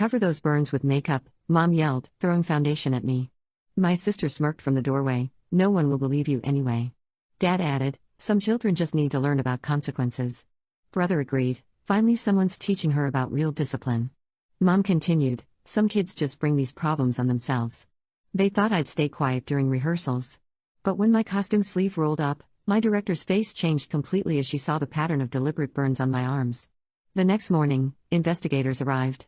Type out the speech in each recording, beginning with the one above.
Cover those burns with makeup, Mom yelled, throwing foundation at me. My sister smirked from the doorway. No one will believe you anyway. Dad added, some children just need to learn about consequences. Brother agreed, finally someone's teaching her about real discipline. Mom continued, some kids just bring these problems on themselves. They thought I'd stay quiet during rehearsals. But when my costume sleeve rolled up, my director's face changed completely as she saw the pattern of deliberate burns on my arms. The next morning, investigators arrived.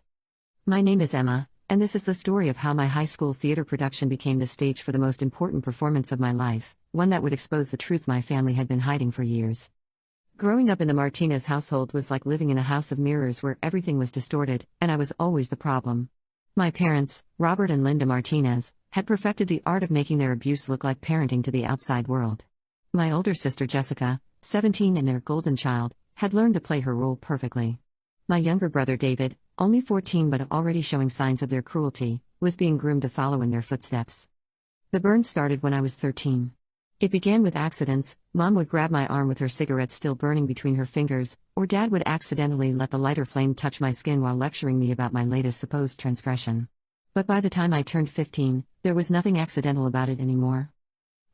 My name is Emma, and this is the story of how my high school theater production became the stage for the most important performance of my life, one that would expose the truth my family had been hiding for years. Growing up in the Martinez household was like living in a house of mirrors where everything was distorted, and I was always the problem. My parents, Robert and Linda Martinez, had perfected the art of making their abuse look like parenting to the outside world. My older sister Jessica, 17 and their golden child, had learned to play her role perfectly. My younger brother David, only 14 but already showing signs of their cruelty, was being groomed to follow in their footsteps. The burns started when I was 13. It began with accidents. Mom would grab my arm with her cigarette still burning between her fingers, or Dad would accidentally let the lighter flame touch my skin while lecturing me about my latest supposed transgression. But by the time I turned 15, there was nothing accidental about it anymore.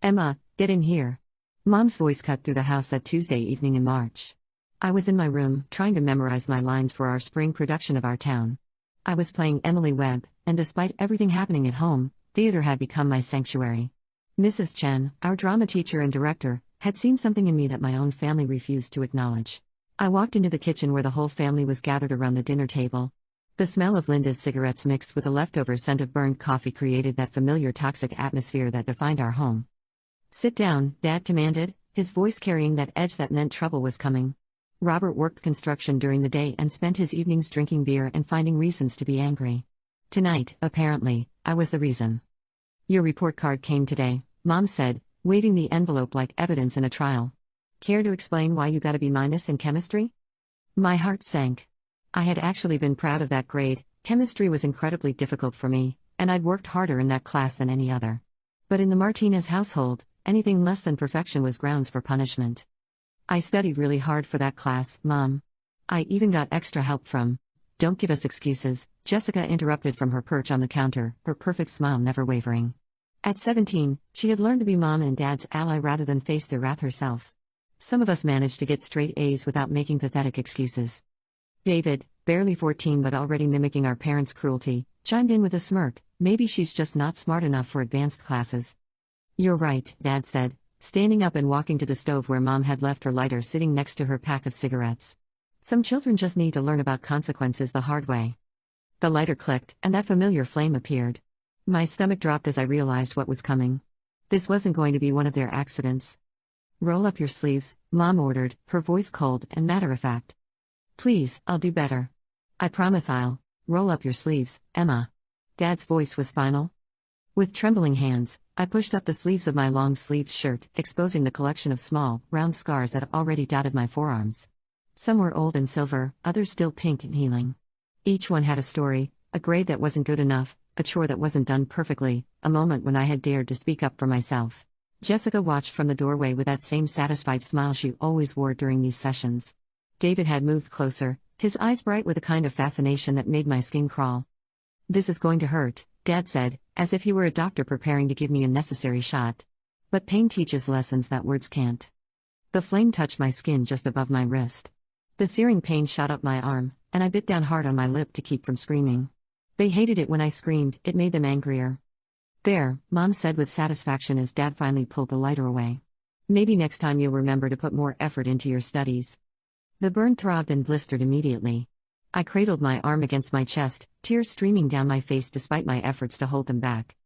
Emma, get in here. Mom's voice cut through the house that Tuesday evening in March. I was in my room, trying to memorize my lines for our spring production of Our Town. I was playing Emily Webb, and despite everything happening at home, theater had become my sanctuary. Mrs. Chen, our drama teacher and director, had seen something in me that my own family refused to acknowledge. I walked into the kitchen where the whole family was gathered around the dinner table. The smell of Linda's cigarettes mixed with the leftover scent of burned coffee created that familiar toxic atmosphere that defined our home. Sit down, Dad commanded, his voice carrying that edge that meant trouble was coming. Robert worked construction during the day and spent his evenings drinking beer and finding reasons to be angry. Tonight, apparently, I was the reason. Your report card came today, Mom said, waving the envelope like evidence in a trial. Care to explain why you got a B- in chemistry? My heart sank. I had actually been proud of that grade. Chemistry was incredibly difficult for me, and I'd worked harder in that class than any other. But in the Martinez household, anything less than perfection was grounds for punishment. I studied really hard for that class, Mom. I even got extra help from. Don't give us excuses, Jessica interrupted from her perch on the counter, her perfect smile never wavering. At 17, she had learned to be Mom and Dad's ally rather than face their wrath herself. Some of us managed to get straight A's without making pathetic excuses. David, barely 14 but already mimicking our parents' cruelty, chimed in with a smirk, maybe she's just not smart enough for advanced classes. You're right, Dad said, standing up and walking to the stove where Mom had left her lighter sitting next to her pack of cigarettes. Some children just need to learn about consequences the hard way. The lighter clicked, and that familiar flame appeared. My stomach dropped as I realized what was coming. This wasn't going to be one of their accidents. Roll up your sleeves, Mom ordered, her voice cold and matter-of-fact. Please, I'll do better. I promise I'll. Roll up your sleeves, Emma. Dad's voice was final. With trembling hands, I pushed up the sleeves of my long-sleeved shirt, exposing the collection of small, round scars that already dotted my forearms. Some were old and silver, others still pink and healing. Each one had a story, a grade that wasn't good enough, a chore that wasn't done perfectly, a moment when I had dared to speak up for myself. Jessica watched from the doorway with that same satisfied smile she always wore during these sessions. David had moved closer, his eyes bright with a kind of fascination that made my skin crawl. This is going to hurt, Dad said, as if he were a doctor preparing to give me a necessary shot. But pain teaches lessons that words can't. The flame touched my skin just above my wrist. The searing pain shot up my arm, and I bit down hard on my lip to keep from screaming. They hated it when I screamed, it made them angrier. There, Mom said with satisfaction as Dad finally pulled the lighter away. Maybe next time you'll remember to put more effort into your studies. The burn throbbed and blistered immediately. I cradled my arm against my chest, tears streaming down my face despite my efforts to hold them back.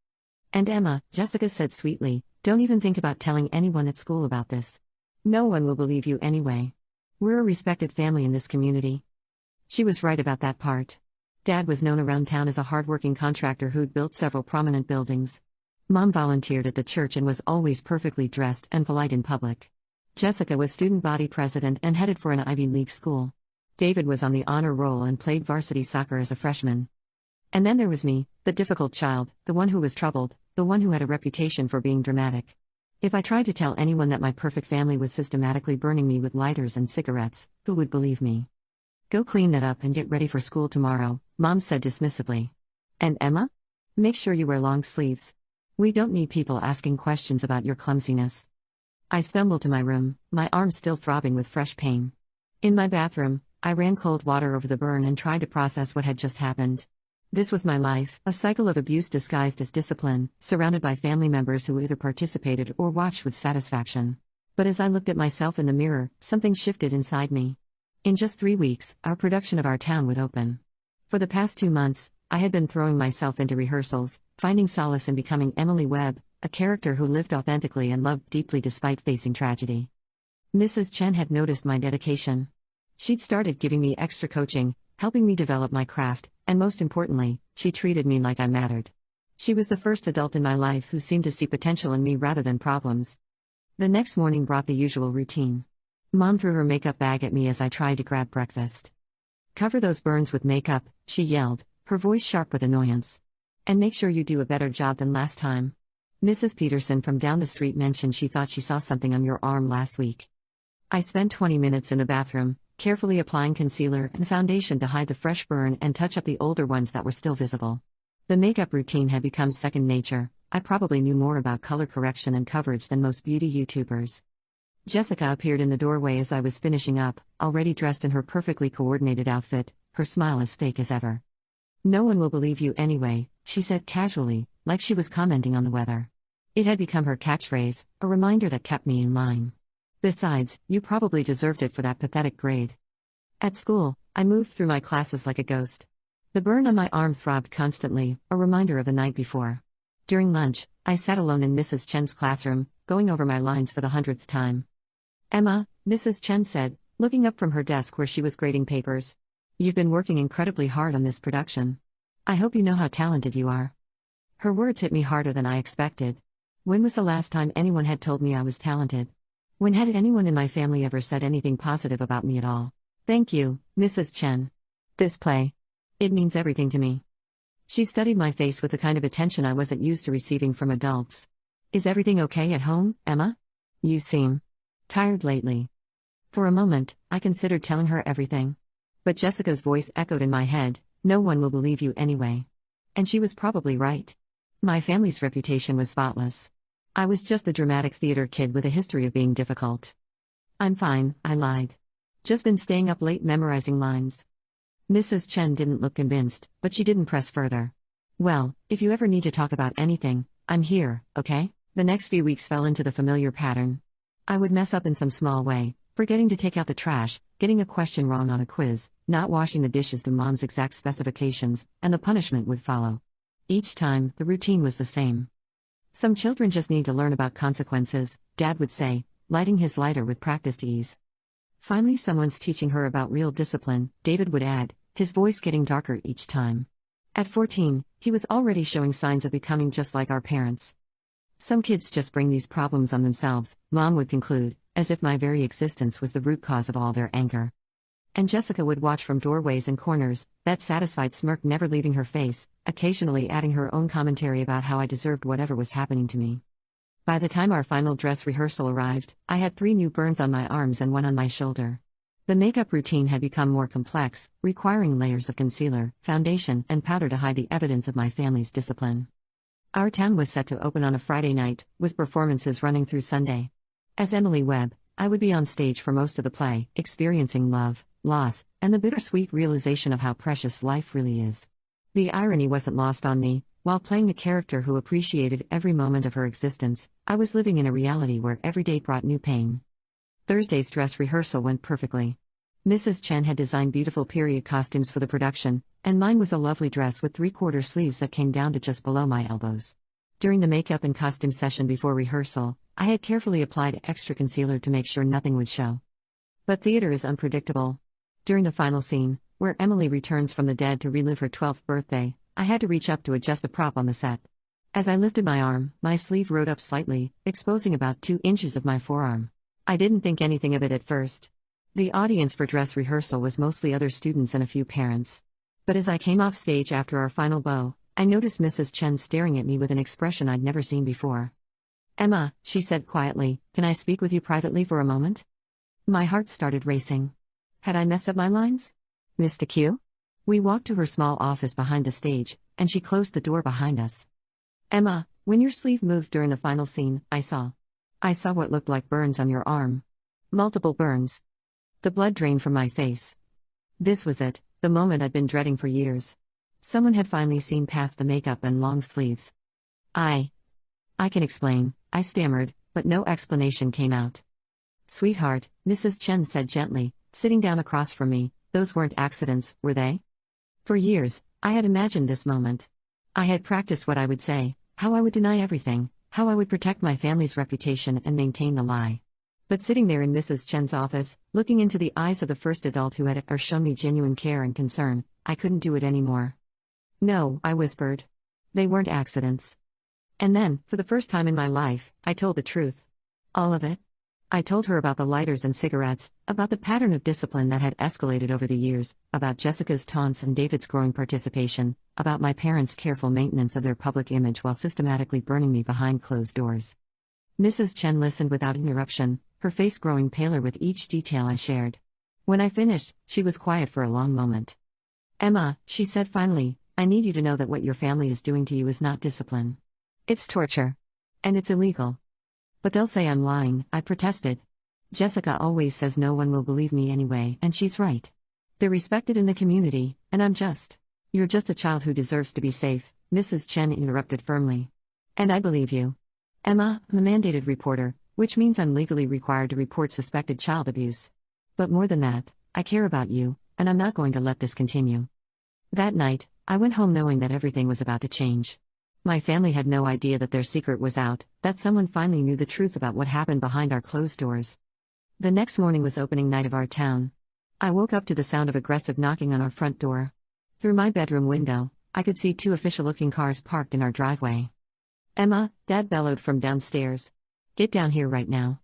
And Emma, Jessica said sweetly, don't even think about telling anyone at school about this. No one will believe you anyway. We're a respected family in this community. She was right about that part. Dad was known around town as a hard-working contractor who'd built several prominent buildings. Mom volunteered at the church and was always perfectly dressed and polite in public. Jessica was student body president and headed for an Ivy League school. David was on the honor roll and played varsity soccer as a freshman. And then there was me, the difficult child, the one who was troubled, the one who had a reputation for being dramatic. If I tried to tell anyone that my perfect family was systematically burning me with lighters and cigarettes, who would believe me? Go clean that up and get ready for school tomorrow, Mom said dismissively. And Emma? Make sure you wear long sleeves. We don't need people asking questions about your clumsiness. I stumbled to my room, my arms still throbbing with fresh pain. In my bathroom, I ran cold water over the burn and tried to process what had just happened. This was my life, a cycle of abuse disguised as discipline, surrounded by family members who either participated or watched with satisfaction. But as I looked at myself in the mirror, something shifted inside me. In just 3 weeks, our production of Our Town would open. For the past 2 months, I had been throwing myself into rehearsals, finding solace in becoming Emily Webb, a character who lived authentically and loved deeply despite facing tragedy. Mrs. Chen had noticed my dedication. She'd started giving me extra coaching, helping me develop my craft, and most importantly, she treated me like I mattered. She was the first adult in my life who seemed to see potential in me rather than problems. The next morning brought the usual routine. Mom threw her makeup bag at me as I tried to grab breakfast. Cover those burns with makeup, she yelled, her voice sharp with annoyance. And make sure you do a better job than last time. Mrs. Peterson from down the street mentioned she thought she saw something on your arm last week. I spent 20 minutes in the bathroom, carefully applying concealer and foundation to hide the fresh burn and touch up the older ones that were still visible. The makeup routine had become second nature. I probably knew more about color correction and coverage than most beauty YouTubers. Jessica appeared in the doorway as I was finishing up, already dressed in her perfectly coordinated outfit, her smile as fake as ever. No one will believe you anyway, she said casually, like she was commenting on the weather. It had become her catchphrase, a reminder that kept me in line. Besides, you probably deserved it for that pathetic grade. At school, I moved through my classes like a ghost. The burn on my arm throbbed constantly, a reminder of the night before. During lunch, I sat alone in Mrs. Chen's classroom, going over my lines for the 100th time. Emma, Mrs. Chen said, looking up from her desk where she was grading papers. You've been working incredibly hard on this production. I hope you know how talented you are. Her words hit me harder than I expected. When was the last time anyone had told me I was talented? When had anyone in my family ever said anything positive about me at all? Thank you, Mrs. Chen. This play. It means everything to me. She studied my face with the kind of attention I wasn't used to receiving from adults. Is everything okay at home, Emma? You seem tired lately. For a moment, I considered telling her everything. But Jessica's voice echoed in my head, no one will believe you anyway. And she was probably right. My family's reputation was spotless. I was just the dramatic theater kid with a history of being difficult. I'm fine, I lied. Just been staying up late memorizing lines. Mrs. Chen didn't look convinced, but she didn't press further. Well, if you ever need to talk about anything, I'm here, okay? The next few weeks fell into the familiar pattern. I would mess up in some small way, forgetting to take out the trash, getting a question wrong on a quiz, not washing the dishes to Mom's exact specifications, and the punishment would follow. Each time, the routine was the same. Some children just need to learn about consequences, Dad would say, lighting his lighter with practiced ease. Finally, someone's teaching her about real discipline, David would add, his voice getting darker each time. At 14, he was already showing signs of becoming just like our parents. Some kids just bring these problems on themselves, Mom would conclude, as if my very existence was the root cause of all their anger. And Jessica would watch from doorways and corners, that satisfied smirk never leaving her face, occasionally adding her own commentary about how I deserved whatever was happening to me. By the time our final dress rehearsal arrived, I had 3 new burns on my arms and 1 on my shoulder. The makeup routine had become more complex, requiring layers of concealer, foundation, and powder to hide the evidence of my family's discipline. Our Town was set to open on a Friday night, with performances running through Sunday. As Emily Webb, I would be on stage for most of the play, experiencing love, loss, and the bittersweet realization of how precious life really is. The irony wasn't lost on me. While playing the character who appreciated every moment of her existence, I was living in a reality where every day brought new pain. Thursday's dress rehearsal went perfectly. Mrs. Chen had designed beautiful period costumes for the production, and mine was a lovely dress with 3/4 sleeves that came down to just below my elbows. During the makeup and costume session before rehearsal, I had carefully applied extra concealer to make sure nothing would show. But theater is unpredictable. During the final scene, where Emily returns from the dead to relive her 12th birthday, I had to reach up to adjust the prop on the set. As I lifted my arm, my sleeve rode up slightly, exposing about 2 inches of my forearm. I didn't think anything of it at first. The audience for dress rehearsal was mostly other students and a few parents. But as I came off stage after our final bow, I noticed Mrs. Chen staring at me with an expression I'd never seen before. Emma, she said quietly, can I speak with you privately for a moment? My heart started racing. Had I messed up my lines? Mr. Q? We walked to her small office behind the stage, and she closed the door behind us. Emma, when your sleeve moved during the final scene, I saw what looked like burns on your arm. Multiple burns. The blood drained from my face. This was it, the moment I'd been dreading for years. Someone had finally seen past the makeup and long sleeves. I can explain, I stammered, but no explanation came out. Sweetheart, Mrs. Chen said gently, sitting down across from me, those weren't accidents, were they? For years, I had imagined this moment. I had practiced what I would say, how I would deny everything, how I would protect my family's reputation and maintain the lie. But sitting there in Mrs. Chen's office, looking into the eyes of the first adult who had ever shown me genuine care and concern, I couldn't do it anymore. No, I whispered. They weren't accidents. And then, for the first time in my life, I told the truth. All of it. I told her about the lighters and cigarettes, about the pattern of discipline that had escalated over the years, about Jessica's taunts and David's growing participation, about my parents' careful maintenance of their public image while systematically burning me behind closed doors. Mrs. Chen listened without interruption, her face growing paler with each detail I shared. When I finished, she was quiet for a long moment. Emma, she said finally, I need you to know that what your family is doing to you is not discipline. It's torture. And it's illegal. But they'll say I'm lying, I protested. Jessica always says no one will believe me anyway, and she's right. They're respected in the community, and You're just a child who deserves to be safe, Mrs. Chen interrupted firmly. And I believe you. Emma, I'm a mandated reporter, which means I'm legally required to report suspected child abuse. But more than that, I care about you, and I'm not going to let this continue. That night, I went home knowing that everything was about to change. My family had no idea that their secret was out, that someone finally knew the truth about what happened behind our closed doors. The next morning was opening night of our town. I woke up to the sound of aggressive knocking on our front door. Through my bedroom window, I could see two official-looking cars parked in our driveway. Emma, Dad bellowed from downstairs. Get down here right now.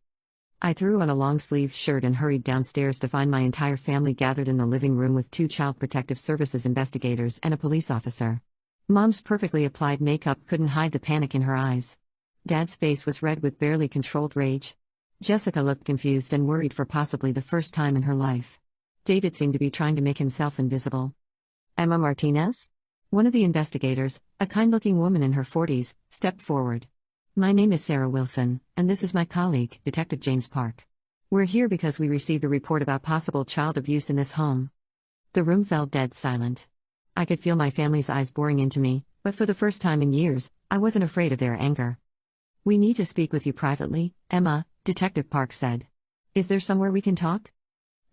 I threw on a long-sleeved shirt and hurried downstairs to find my entire family gathered in the living room with two Child Protective Services investigators and a police officer. Mom's perfectly applied makeup couldn't hide the panic in her eyes. Dad's face was red with barely controlled rage. Jessica looked confused and worried for possibly the first time in her life. David seemed to be trying to make himself invisible. Emma Martinez? One of the investigators, a kind-looking woman in her 40s, stepped forward. My name is Sarah Wilson, and this is my colleague, Detective James Park. We're here because we received a report about possible child abuse in this home. The room fell dead silent. I could feel my family's eyes boring into me, but for the first time in years, I wasn't afraid of their anger. We need to speak with you privately, Emma, Detective Park said. Is there somewhere we can talk?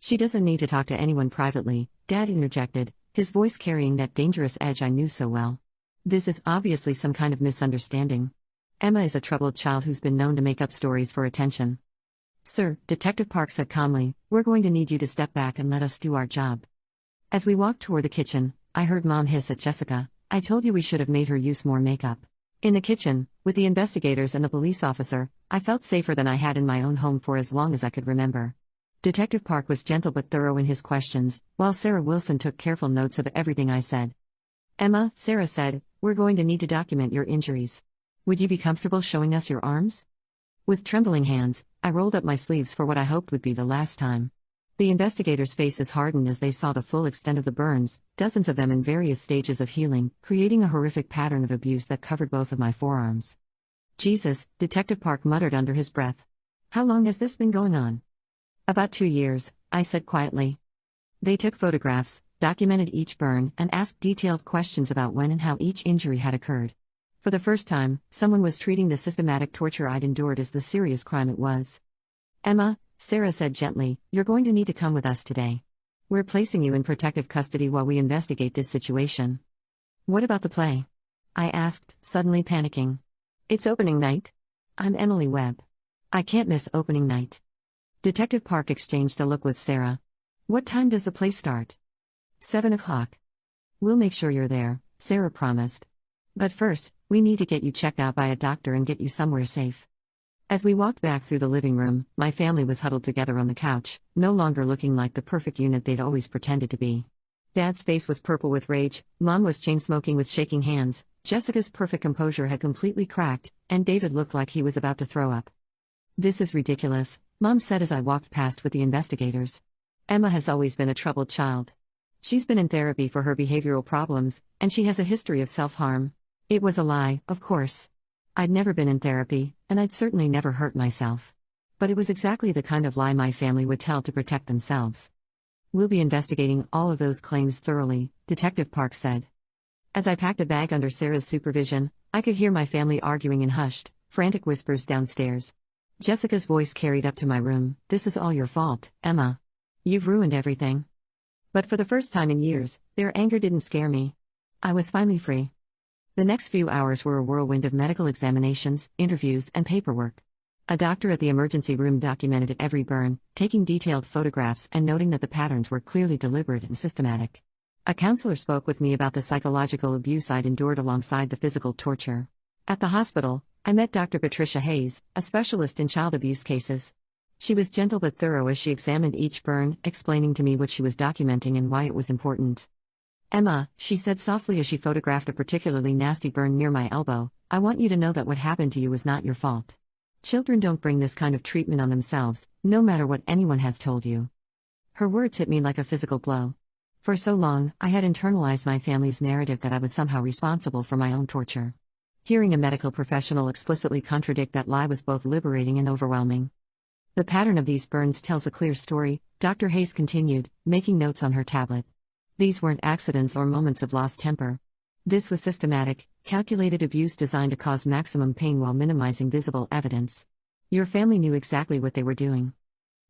She doesn't need to talk to anyone privately, Dad interjected, his voice carrying that dangerous edge I knew so well. This is obviously some kind of misunderstanding. Emma is a troubled child who's been known to make up stories for attention. Sir, Detective Park said calmly, we're going to need you to step back and let us do our job. As we walked toward the kitchen, I heard Mom hiss at Jessica, I told you we should have made her use more makeup. In the kitchen, with the investigators and the police officer, I felt safer than I had in my own home for as long as I could remember. Detective Park was gentle but thorough in his questions, while Sarah Wilson took careful notes of everything I said. Emma, Sarah said, we're going to need to document your injuries. Would you be comfortable showing us your arms? With trembling hands, I rolled up my sleeves for what I hoped would be the last time. The investigators' faces hardened as they saw the full extent of the burns, dozens of them in various stages of healing, creating a horrific pattern of abuse that covered both of my forearms. Jesus, Detective Park muttered under his breath. How long has this been going on? About 2 years, I said quietly. They took photographs, documented each burn, and asked detailed questions about when and how each injury had occurred. For the first time, someone was treating the systematic torture I'd endured as the serious crime it was. Emma, Sarah said gently, you're going to need to come with us today. We're placing you in protective custody while we investigate this situation. What about the play? I asked, suddenly panicking. It's opening night. I'm Emily Webb. I can't miss opening night. Detective Park exchanged a look with Sarah. What time does the play start? 7 o'clock. We'll make sure you're there, Sarah promised. But first, we need to get you checked out by a doctor and get you somewhere safe. As we walked back through the living room, my family was huddled together on the couch, no longer looking like the perfect unit they'd always pretended to be. Dad's face was purple with rage, Mom was chain-smoking with shaking hands, Jessica's perfect composure had completely cracked, and David looked like he was about to throw up. This is ridiculous, Mom said as I walked past with the investigators. Emma has always been a troubled child. She's been in therapy for her behavioral problems, and she has a history of self-harm. It was a lie, of course. I'd never been in therapy, and I'd certainly never hurt myself. But it was exactly the kind of lie my family would tell to protect themselves. We'll be investigating all of those claims thoroughly, Detective Park said. As I packed a bag under Sarah's supervision, I could hear my family arguing in hushed, frantic whispers downstairs. Jessica's voice carried up to my room. "This is all your fault, Emma. You've ruined everything." But for the first time in years, their anger didn't scare me. I was finally free. The next few hours were a whirlwind of medical examinations, interviews, and paperwork. A doctor at the emergency room documented every burn, taking detailed photographs and noting that the patterns were clearly deliberate and systematic. A counselor spoke with me about the psychological abuse I'd endured alongside the physical torture. At the hospital, I met Dr. Patricia Hayes, a specialist in child abuse cases. She was gentle but thorough as she examined each burn, explaining to me what she was documenting and why it was important. "Emma," she said softly as she photographed a particularly nasty burn near my elbow, "I want you to know that what happened to you was not your fault. Children don't bring this kind of treatment on themselves, no matter what anyone has told you." Her words hit me like a physical blow. For so long, I had internalized my family's narrative that I was somehow responsible for my own torture. Hearing a medical professional explicitly contradict that lie was both liberating and overwhelming. "The pattern of these burns tells a clear story," Dr. Hayes continued, making notes on her tablet. "These weren't accidents or moments of lost temper. This was systematic, calculated abuse designed to cause maximum pain while minimizing visible evidence. Your family knew exactly what they were doing."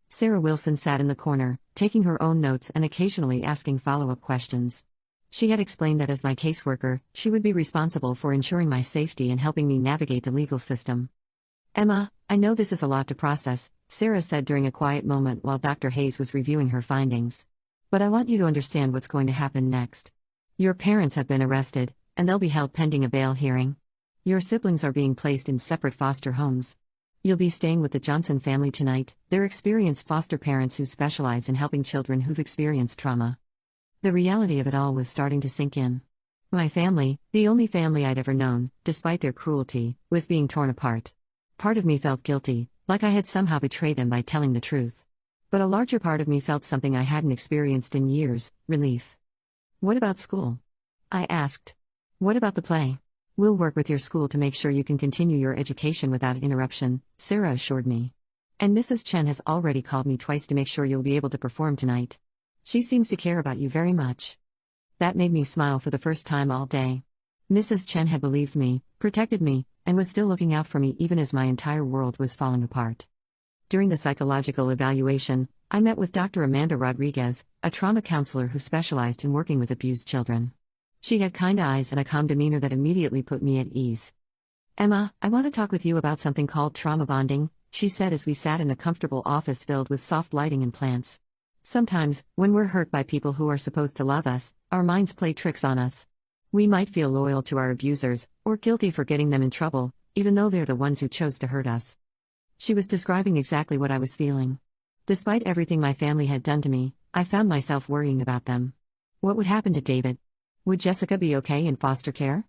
Sarah Wilson sat in the corner, taking her own notes and occasionally asking follow-up questions. She had explained that as my caseworker, she would be responsible for ensuring my safety and helping me navigate the legal system. "Emma, I know this is a lot to process," Sarah said during a quiet moment while Dr. Hayes was reviewing her findings. "But I want you to understand what's going to happen next. Your parents have been arrested, and they'll be held pending a bail hearing. Your siblings are being placed in separate foster homes. You'll be staying with the Johnson family tonight. They're experienced foster parents who specialize in helping children who've experienced trauma." The reality of it all was starting to sink in. My family, the only family I'd ever known, despite their cruelty, was being torn apart. Part of me felt guilty, like I had somehow betrayed them by telling the truth. But a larger part of me felt something I hadn't experienced in years: relief. "What about school?" I asked. "What about the play?" "We'll work with your school to make sure you can continue your education without interruption," Sarah assured me. "And Mrs. Chen has already called me twice to make sure you'll be able to perform tonight. She seems to care about you very much." That made me smile for the first time all day. Mrs. Chen had believed me, protected me, and was still looking out for me even as my entire world was falling apart. During the psychological evaluation, I met with Dr. Amanda Rodriguez, a trauma counselor who specialized in working with abused children. She had kind eyes and a calm demeanor that immediately put me at ease. "Emma, I want to talk with you about something called trauma bonding," she said as we sat in a comfortable office filled with soft lighting and plants. "Sometimes, when we're hurt by people who are supposed to love us, our minds play tricks on us. We might feel loyal to our abusers, or guilty for getting them in trouble, even though they're the ones who chose to hurt us." She was describing exactly what I was feeling. Despite everything my family had done to me, I found myself worrying about them. What would happen to David? Would Jessica be okay in foster care?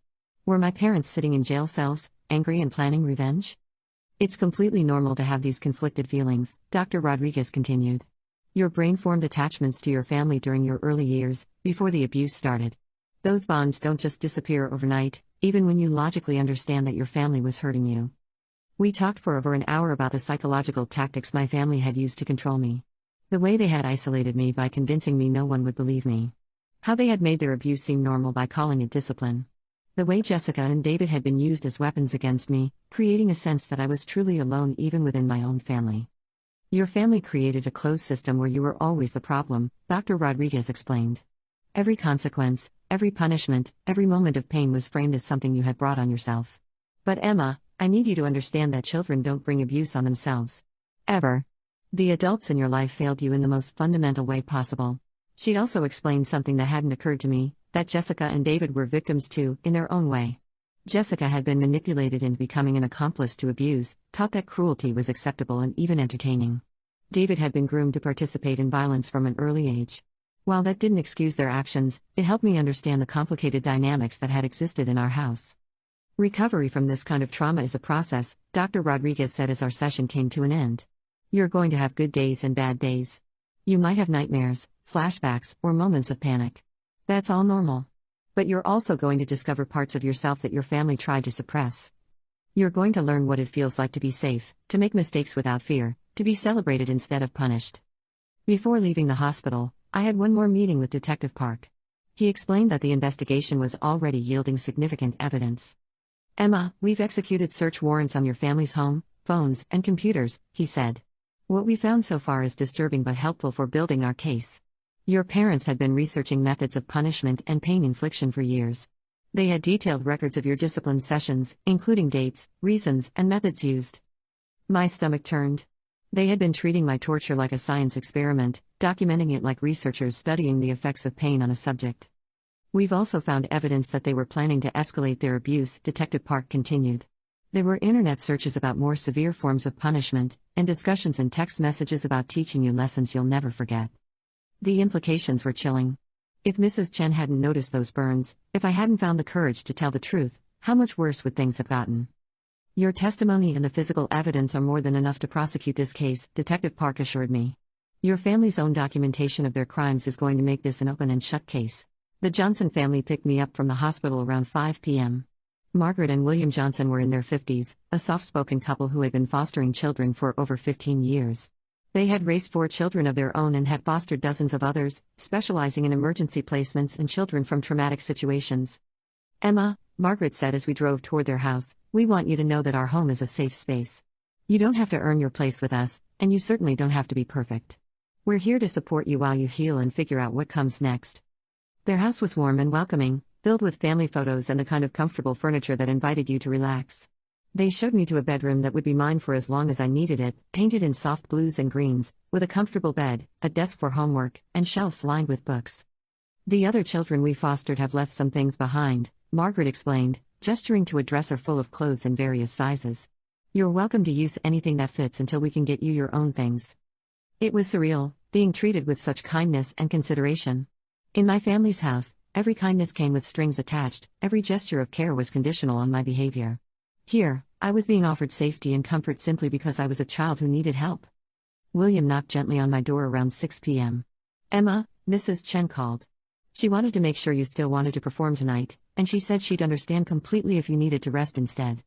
Were my parents sitting in jail cells, angry and planning revenge? "It's completely normal to have these conflicted feelings," Dr. Rodriguez continued. "Your brain formed attachments to your family during your early years, before the abuse started. Those bonds don't just disappear overnight, even when you logically understand that your family was hurting you." We talked for over an hour about the psychological tactics my family had used to control me. The way they had isolated me by convincing me no one would believe me. How they had made their abuse seem normal by calling it discipline. The way Jessica and David had been used as weapons against me, creating a sense that I was truly alone even within my own family. "Your family created a closed system where you were always the problem," Dr. Rodriguez explained. "Every consequence, every punishment, every moment of pain was framed as something you had brought on yourself. But Emma, I need you to understand that children don't bring abuse on themselves. Ever. The adults in your life failed you in the most fundamental way possible." She'd also explained something that hadn't occurred to me, that Jessica and David were victims too, in their own way. Jessica had been manipulated into becoming an accomplice to abuse, taught that cruelty was acceptable and even entertaining. David had been groomed to participate in violence from an early age. While that didn't excuse their actions, it helped me understand the complicated dynamics that had existed in our house. "Recovery from this kind of trauma is a process," Dr. Rodriguez said as our session came to an end. "You're going to have good days and bad days. You might have nightmares, flashbacks, or moments of panic. That's all normal. But you're also going to discover parts of yourself that your family tried to suppress. You're going to learn what it feels like to be safe, to make mistakes without fear, to be celebrated instead of punished. Before leaving the hospital, I had one more meeting with Detective Park. He explained that the investigation was already yielding significant evidence. "Emma, we've executed search warrants on your family's home, phones, and computers," he said. "What we found so far is disturbing but helpful for building our case. Your parents had been researching methods of punishment and pain infliction for years. They had detailed records of your discipline sessions, including dates, reasons, and methods used." My stomach turned. They had been treating my torture like a science experiment, documenting it like researchers studying the effects of pain on a subject. "We've also found evidence that they were planning to escalate their abuse," Detective Park continued. "There were internet searches about more severe forms of punishment, and discussions and text messages about teaching you lessons you'll never forget." The implications were chilling. If Mrs. Chen hadn't noticed those burns, if I hadn't found the courage to tell the truth, how much worse would things have gotten? "Your testimony and the physical evidence are more than enough to prosecute this case," Detective Park assured me. "Your family's own documentation of their crimes is going to make this an open and shut case." The Johnson family picked me up from the hospital around 5 p.m. Margaret and William Johnson were in their 50s, a soft-spoken couple who had been fostering children for over 15 years. They had raised 4 children of their own and had fostered dozens of others, specializing in emergency placements and children from traumatic situations. "Emma," Margaret said as we drove toward their house, "we want you to know that our home is a safe space. You don't have to earn your place with us, and you certainly don't have to be perfect. We're here to support you while you heal and figure out what comes next." Their house was warm and welcoming, filled with family photos and the kind of comfortable furniture that invited you to relax. They showed me to a bedroom that would be mine for as long as I needed it, painted in soft blues and greens, with a comfortable bed, a desk for homework, and shelves lined with books. "The other children we fostered have left some things behind," Margaret explained, gesturing to a dresser full of clothes in various sizes. "You're welcome to use anything that fits until we can get you your own things." It was surreal, being treated with such kindness and consideration. In my family's house, every kindness came with strings attached, every gesture of care was conditional on my behavior. Here, I was being offered safety and comfort simply because I was a child who needed help. William knocked gently on my door around 6 p.m. "Emma," Mrs. Chen called. "She wanted to make sure you still wanted to perform tonight, and she said she'd understand completely if you needed to rest instead."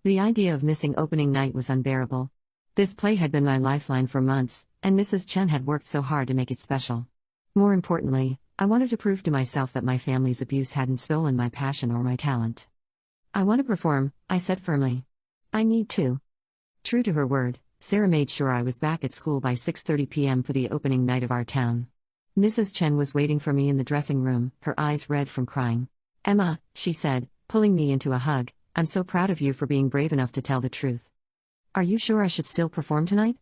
The idea of missing opening night was unbearable. This play had been my lifeline for months, and Mrs. Chen had worked so hard to make it special. More importantly, I wanted to prove to myself that my family's abuse hadn't stolen my passion or my talent. "I want to perform," I said firmly. "I need to." True to her word, Sarah made sure I was back at school by 6:30 p.m. for the opening night of our town. Mrs. Chen was waiting for me in the dressing room, her eyes red from crying. "Emma," she said, pulling me into a hug, "I'm so proud of you for being brave enough to tell the truth." "Are you sure I should still perform tonight?"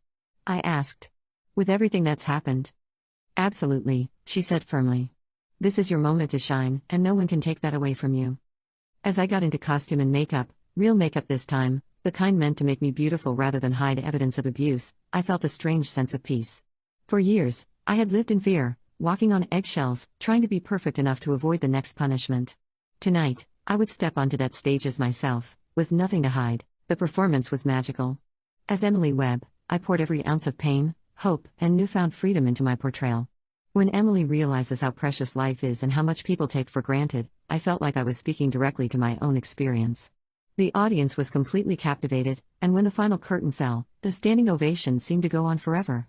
I asked. "With everything that's happened?" "Absolutely," she said firmly. "This is your moment to shine, and no one can take that away from you." As I got into costume and makeup, real makeup this time, the kind meant to make me beautiful rather than hide evidence of abuse, I felt a strange sense of peace. For years, I had lived in fear, walking on eggshells, trying to be perfect enough to avoid the next punishment. Tonight, I would step onto that stage as myself, with nothing to hide. The performance was magical. As Emily Webb, I poured every ounce of pain, hope, and newfound freedom into my portrayal. When Emily realizes how precious life is and how much people take for granted, I felt like I was speaking directly to my own experience. The audience was completely captivated, and when the final curtain fell, the standing ovation seemed to go on forever.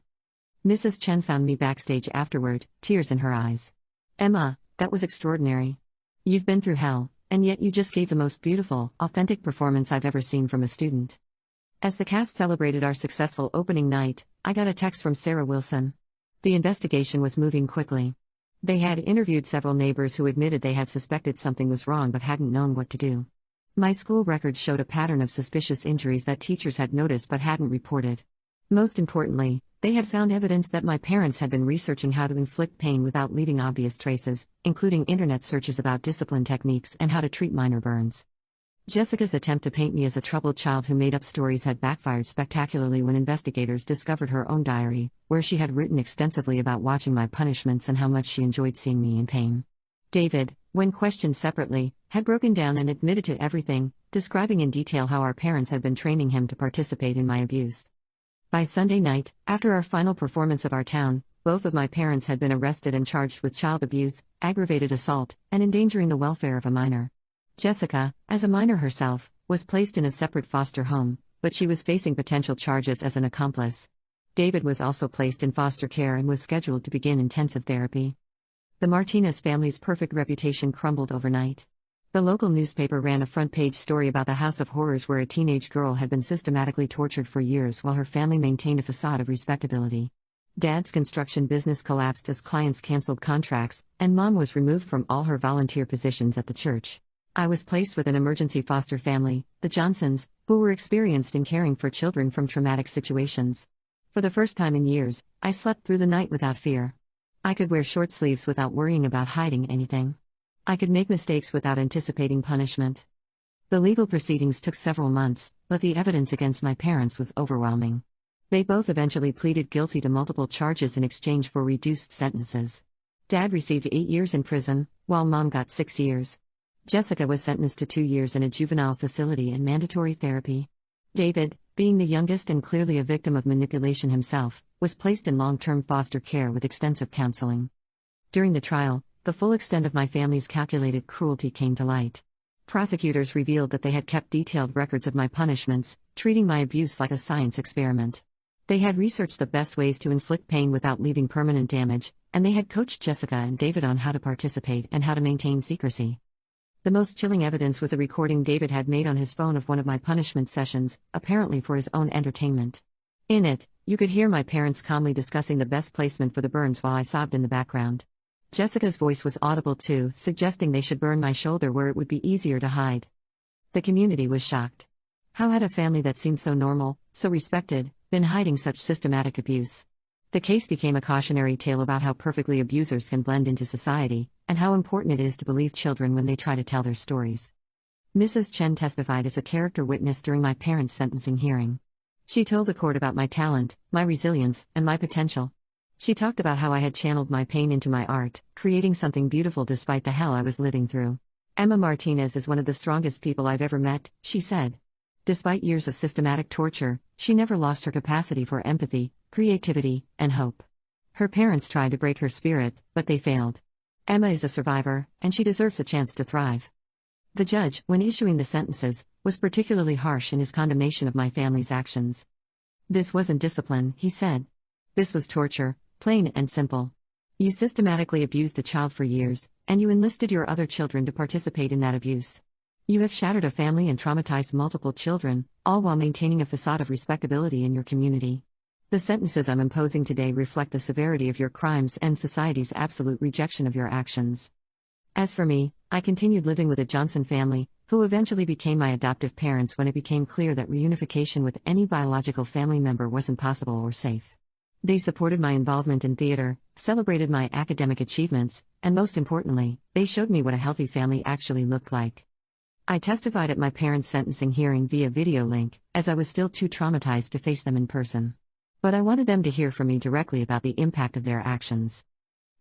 Mrs. Chen found me backstage afterward, tears in her eyes. "Emma, that was extraordinary. You've been through hell, and yet you just gave the most beautiful, authentic performance I've ever seen from a student." As the cast celebrated our successful opening night, I got a text from Sarah Wilson. The investigation was moving quickly. They had interviewed several neighbors who admitted they had suspected something was wrong but hadn't known what to do. My school records showed a pattern of suspicious injuries that teachers had noticed but hadn't reported. Most importantly, they had found evidence that my parents had been researching how to inflict pain without leaving obvious traces, including internet searches about discipline techniques and how to treat minor burns. Jessica's attempt to paint me as a troubled child who made up stories had backfired spectacularly when investigators discovered her own diary, where she had written extensively about watching my punishments and how much she enjoyed seeing me in pain. David, when questioned separately, had broken down and admitted to everything, describing in detail how our parents had been training him to participate in my abuse. By Sunday night, after our final performance of our town, Both of my parents had been arrested and charged with child abuse, aggravated assault, and endangering the welfare of a minor. Jessica, as a minor herself, was placed in a separate foster home, but she was facing potential charges as an accomplice. David was also placed in foster care and was scheduled to begin intensive therapy. The Martinez family's perfect reputation crumbled overnight. The local newspaper ran a front-page story about the house of horrors where a teenage girl had been systematically tortured for years while her family maintained a facade of respectability. Dad's construction business collapsed as clients canceled contracts, and Mom was removed from all her volunteer positions at the church. I was placed with an emergency foster family, the Johnsons, who were experienced in caring for children from traumatic situations. For the first time in years, I slept through the night without fear. I could wear short sleeves without worrying about hiding anything. I could make mistakes without anticipating punishment. The legal proceedings took several months, but the evidence against my parents was overwhelming. They both eventually pleaded guilty to multiple charges in exchange for reduced sentences. Dad received 8 years in prison, while Mom got 6 years. Jessica was sentenced to 2 years in a juvenile facility and mandatory therapy. David, being the youngest and clearly a victim of manipulation himself, was placed in long-term foster care with extensive counseling. During the trial, the full extent of my family's calculated cruelty came to light. Prosecutors revealed that they had kept detailed records of my punishments, treating my abuse like a science experiment. They had researched the best ways to inflict pain without leaving permanent damage, and they had coached Jessica and David on how to participate and how to maintain secrecy. The most chilling evidence was a recording David had made on his phone of one of my punishment sessions, apparently for his own entertainment. In it, you could hear my parents calmly discussing the best placement for the burns while I sobbed in the background. Jessica's voice was audible too, suggesting they should burn my shoulder where it would be easier to hide. The community was shocked. How had a family that seemed so normal, so respected, been hiding such systematic abuse? The case became a cautionary tale about how perfectly abusers can blend into society, and how important it is to believe children when they try to tell their stories. Mrs. Chen testified as a character witness during my parents' sentencing hearing. She told the court about my talent, my resilience, and my potential. She talked about how I had channeled my pain into my art, creating something beautiful despite the hell I was living through. Emma Martinez is one of the strongest people I've ever met, she said. Despite years of systematic torture, she never lost her capacity for empathy, creativity, and hope. Her parents tried to break her spirit, but they failed. Emma is a survivor, and she deserves a chance to thrive. The judge, when issuing the sentences, was particularly harsh in his condemnation of my family's actions. This wasn't discipline, he said. This was torture, plain and simple. You systematically abused a child for years, and you enlisted your other children to participate in that abuse. You have shattered a family and traumatized multiple children, all while maintaining a facade of respectability in your community. The sentences I'm imposing today reflect the severity of your crimes and society's absolute rejection of your actions. As for me, I continued living with the Johnson family, who eventually became my adoptive parents when it became clear that reunification with any biological family member wasn't possible or safe. They supported my involvement in theater, celebrated my academic achievements, and most importantly, they showed me what a healthy family actually looked like. I testified at my parents' sentencing hearing via video link, as I was still too traumatized to face them in person. But I wanted them to hear from me directly about the impact of their actions.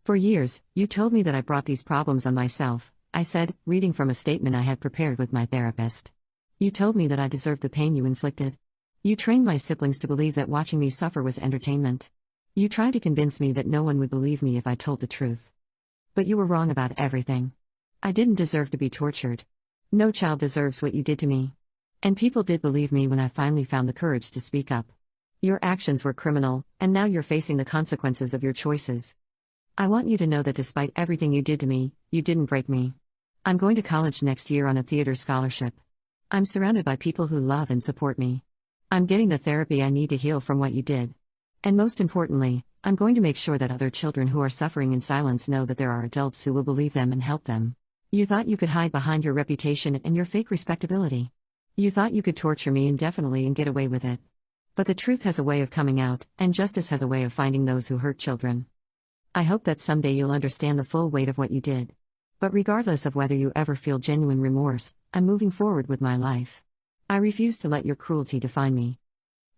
For years, you told me that I brought these problems on myself, I said, reading from a statement I had prepared with my therapist. You told me that I deserved the pain you inflicted. You trained my siblings to believe that watching me suffer was entertainment. You tried to convince me that no one would believe me if I told the truth. But you were wrong about everything. I didn't deserve to be tortured. No child deserves what you did to me. And people did believe me when I finally found the courage to speak up. Your actions were criminal, and now you're facing the consequences of your choices. I want you to know that despite everything you did to me, you didn't break me. I'm going to college next year on a theater scholarship. I'm surrounded by people who love and support me. I'm getting the therapy I need to heal from what you did. And most importantly, I'm going to make sure that other children who are suffering in silence know that there are adults who will believe them and help them. You thought you could hide behind your reputation and your fake respectability. You thought you could torture me indefinitely and get away with it. But the truth has a way of coming out, and justice has a way of finding those who hurt children. I hope that someday you'll understand the full weight of what you did. But regardless of whether you ever feel genuine remorse, I'm moving forward with my life. I refuse to let your cruelty define me.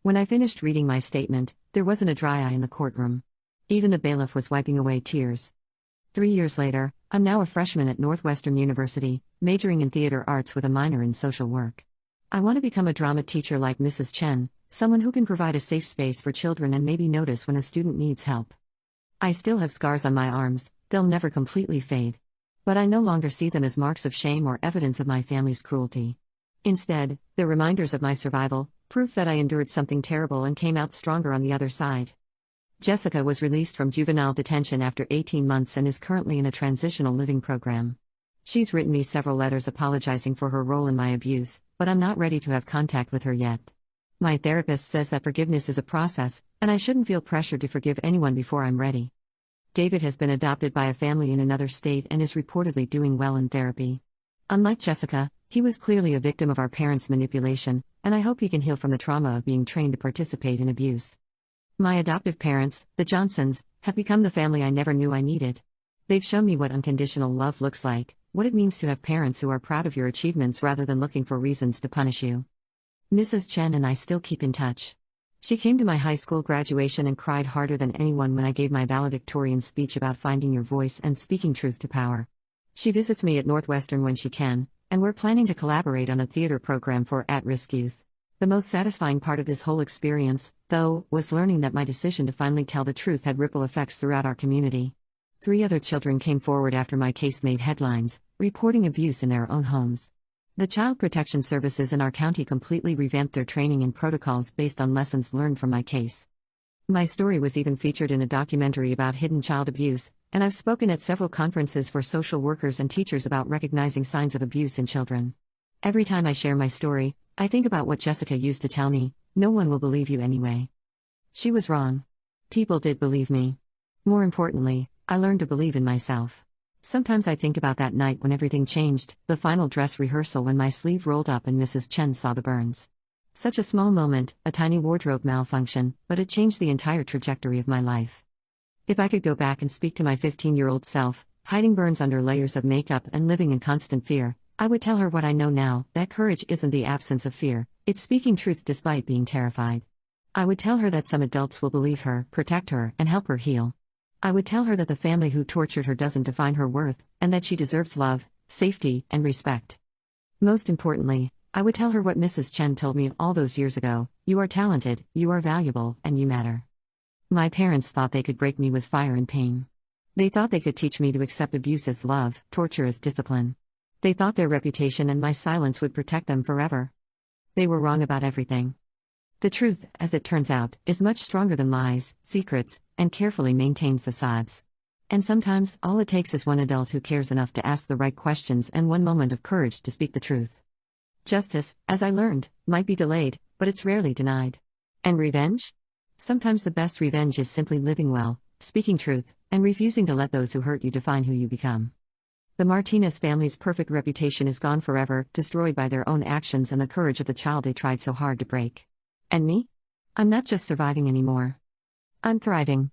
When I finished reading my statement, there wasn't a dry eye in the courtroom. Even the bailiff was wiping away tears. 3 years later, I'm now a freshman at Northwestern University, majoring in theater arts with a minor in social work. I want to become a drama teacher like Mrs. Chen, someone who can provide a safe space for children and maybe notice when a student needs help. I still have scars on my arms, they'll never completely fade. But I no longer see them as marks of shame or evidence of my family's cruelty. Instead, they're reminders of my survival, proof that I endured something terrible and came out stronger on the other side. Jessica was released from juvenile detention after 18 months and is currently in a transitional living program. She's written me several letters apologizing for her role in my abuse, but I'm not ready to have contact with her yet. My therapist says that forgiveness is a process, and I shouldn't feel pressured to forgive anyone before I'm ready. David has been adopted by a family in another state and is reportedly doing well in therapy. Unlike Jessica, he was clearly a victim of our parents' manipulation, and I hope he can heal from the trauma of being trained to participate in abuse. My adoptive parents, the Johnsons, have become the family I never knew I needed. They've shown me what unconditional love looks like, what it means to have parents who are proud of your achievements rather than looking for reasons to punish you. Mrs. Chen and I still keep in touch. She came to my high school graduation and cried harder than anyone when I gave my valedictorian speech about finding your voice and speaking truth to power. She visits me at Northwestern when she can, and we're planning to collaborate on a theater program for at-risk youth. The most satisfying part of this whole experience, though, was learning that my decision to finally tell the truth had ripple effects throughout our community. 3 other children came forward after my case made headlines, reporting abuse in their own homes. The Child Protection Services in our county completely revamped their training and protocols based on lessons learned from my case. My story was even featured in a documentary about hidden child abuse, and I've spoken at several conferences for social workers and teachers about recognizing signs of abuse in children. Every time I share my story, I think about what Jessica used to tell me: no one will believe you anyway. She was wrong. People did believe me. More importantly, I learned to believe in myself. Sometimes I think about that night when everything changed, the final dress rehearsal when my sleeve rolled up and Mrs. Chen saw the burns. Such a small moment, a tiny wardrobe malfunction, but it changed the entire trajectory of my life. If I could go back and speak to my 15-year-old self, hiding burns under layers of makeup and living in constant fear, I would tell her what I know now: that courage isn't the absence of fear, it's speaking truth despite being terrified. I would tell her that some adults will believe her, protect her, and help her heal. I would tell her that the family who tortured her doesn't define her worth, and that she deserves love, safety, and respect. Most importantly, I would tell her what Mrs. Chen told me all those years ago: you are talented, you are valuable, and you matter. My parents thought they could break me with fire and pain. They thought they could teach me to accept abuse as love, torture as discipline. They thought their reputation and my silence would protect them forever. They were wrong about everything. The truth, as it turns out, is much stronger than lies, secrets, and carefully maintained facades. And sometimes, all it takes is one adult who cares enough to ask the right questions and one moment of courage to speak the truth. Justice, as I learned, might be delayed, but it's rarely denied. And revenge? Sometimes the best revenge is simply living well, speaking truth, and refusing to let those who hurt you define who you become. The Martinez family's perfect reputation is gone forever, destroyed by their own actions and the courage of the child they tried so hard to break. And me? I'm not just surviving anymore. I'm thriving.